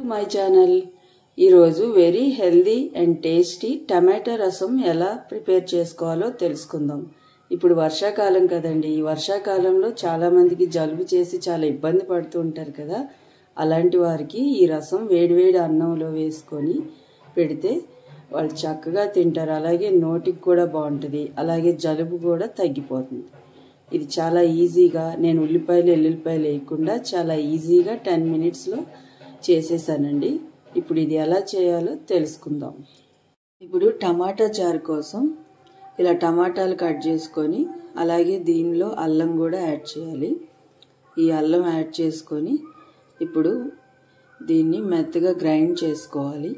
My channel ఈరోజు very healthy and tasty టమాటా రసం ఎలా ప్రిపేర్ చేసుకోవాలో తెలుసుకుందాం. ఇప్పుడు వర్షాకాలం కదండి. ఈ వర్షాకాలంలో చాలా మందికి జలుబు చేసి చాలా ఇబ్బంది పడుతూ ఉంటారు కదా. అలాంటి వారికి ఈ రసం వేడివేడి అన్నంలో వేసుకొని పెడితే వాళ్ళు చక్కగా తింటారు. అలాగే నోటికి కూడా బాగుంటుంది. అలాగే జలుబు కూడా తగ్గిపోతుంది. ఇది చాలా ఈజీగా, నేను ఉల్లిపాయలు ఎల్లుల్లిపాయలు వేయకుండా చాలా ఈజీగా 10 minutesలో చేసేసానండి. ఇప్పుడు ఇది ఎలా చేయాలో తెలుసుకుందాం. ఇప్పుడు టమాటా చారు కోసం ఇలా టమాటాలు కట్ చేసుకొని, అలాగే దీనిలో అల్లం కూడా యాడ్ చేయాలి. ఈ అల్లం యాడ్ చేసుకొని ఇప్పుడు దీన్ని మెత్తగా గ్రైండ్ చేసుకోవాలి.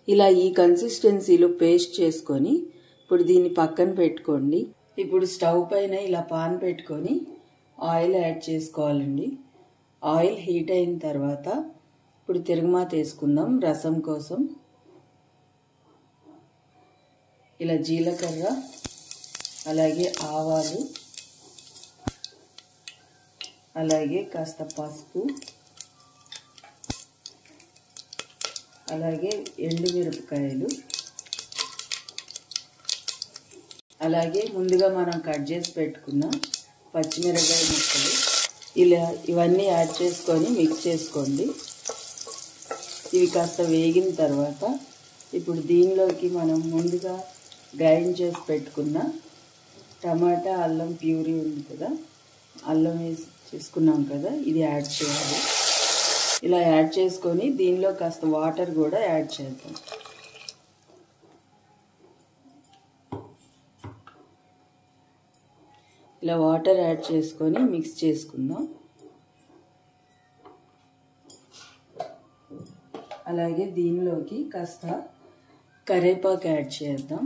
ఇలా ఈ కన్సిస్టెన్సీలో పేస్ట్ చేసుకొని ఇప్పుడు దీన్ని పక్కన పెట్టుకోండి. ఇప్పుడు స్టవ్ పైన ఇలా పాన్ పెట్టుకొని ఆయిల్ యాడ్ చేసుకోవాలండి. ఆయిల్ హీట్ అయిన తర్వాత ఇప్పుడు తిరగమాత వేసుకుందాం రసం కోసం. ఇలా జీలకర్ర, అలాగే ఆవాలు, అలాగే కాస్త పసుపు, అలాగే ఎండుమిరపకాయలు, అలాగే ముందుగా మనం కట్ చేసి పెట్టుకున్న పచ్చిమిరపకాయ ముక్కలు, ఇలా ఇవన్నీ యాడ్ చేసుకొని మిక్స్ చేసుకోండి. ఇవి కాస్త వేగిన తర్వాత ఇప్పుడు దీనిలోకి మనం ముందుగా గ్రైండ్ చేసి పెట్టుకున్న టమాటా అల్లం ప్యూరీ ఉంది కదా, అల్లం వేసి చేసుకున్నాం కదా, ఇది యాడ్ చేయాలి. ఇలా యాడ్ చేసుకొని దీనిలో కాస్త వాటర్ కూడా యాడ్ చేద్దాం. ఇలా వాటర్ యాడ్ చేసుకొని మిక్స్ చేసుకుందాం. అలాగే దీనిలోకి కాస్త కరివేపాకు యాడ్ చేద్దాం.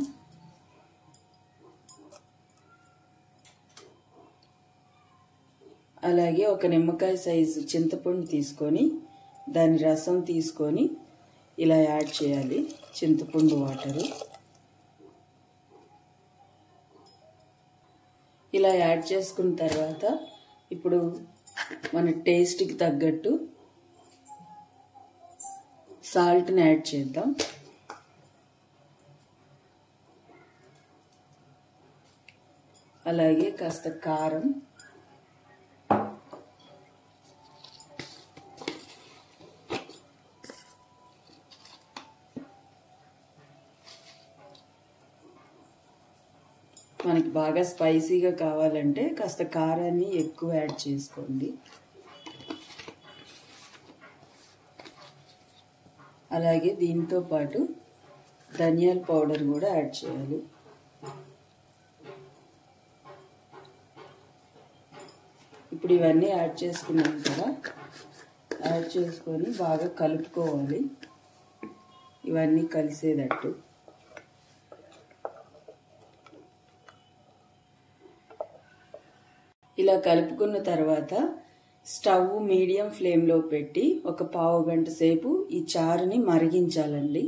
అలాగే ఒక నిమ్మకాయ సైజు చింతపండు తీసుకొని దాని రసం తీసుకొని ఇలా యాడ్ చేయాలి. చింతపండు వాటరు ఇలా యాడ్ చేసుకున్న తర్వాత ఇప్పుడు మన టేస్ట్కి తగ్గట్టు సాల్ట్ని యాడ్ చేద్దాం. అలాగే కాస్త కారం, మనకి బాగా స్పైసీగా కావాలంటే కాస్త కారాన్ని ఎక్కువ యాడ్ చేసుకోండి. అలాగే దీంతో పాటు ధనియాల పౌడర్ కూడా యాడ్ చేయాలి. ఇప్పుడు ఇవన్నీ యాడ్ చేసుకున్నాం కదా, యాడ్ చేసుకొని బాగా కలుపుకోవాలి ఇవన్నీ కలిసేటట్టు. ఇలా కలుపుకున్న తర్వాత స్టవ్ మీడియం ఫ్లేమ్లో పెట్టి ఒక 1/2 గంట సేపు ఈ చారుని మరిగించాలండి.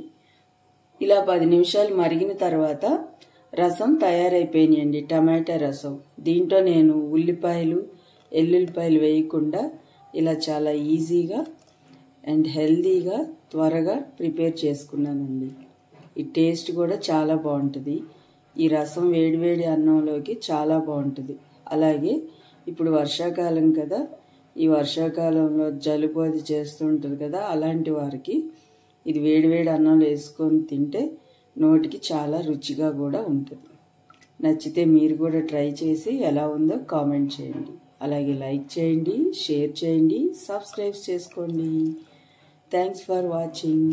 ఇలా 10 నిమిషాలు మరిగిన తర్వాత రసం తయారైపోయినాయండి, టమాటా రసం. దీంట్లో నేను ఉల్లిపాయలు ఎల్లుల్లిపాయలు వేయకుండా ఇలా చాలా ఈజీగా అండ్ హెల్దీగా త్వరగా ప్రిపేర్ చేసుకున్నానండి. ఈ టేస్ట్ కూడా చాలా బాగుంటుంది. ఈ రసం వేడివేడి అన్నంలోకి చాలా బాగుంటుంది. అలాగే ఇప్పుడు వర్షాకాలం కదా, ఈ వర్షాకాలంలో జలుబు అది చేస్తుంటుంది కదా, అలాంటి వారికి ఇది వేడివేడి అన్నంలో వేసుకొని తింటే నోటికి చాలా రుచిగా కూడా ఉంటుంది. నచ్చితే మీరు కూడా ట్రై చేసి ఎలా ఉందో కామెంట్ చేయండి. అలాగే లైక్ చేయండి, షేర్ చేయండి, సబ్స్క్రైబ్ చేసుకోండి. Thanks for watching.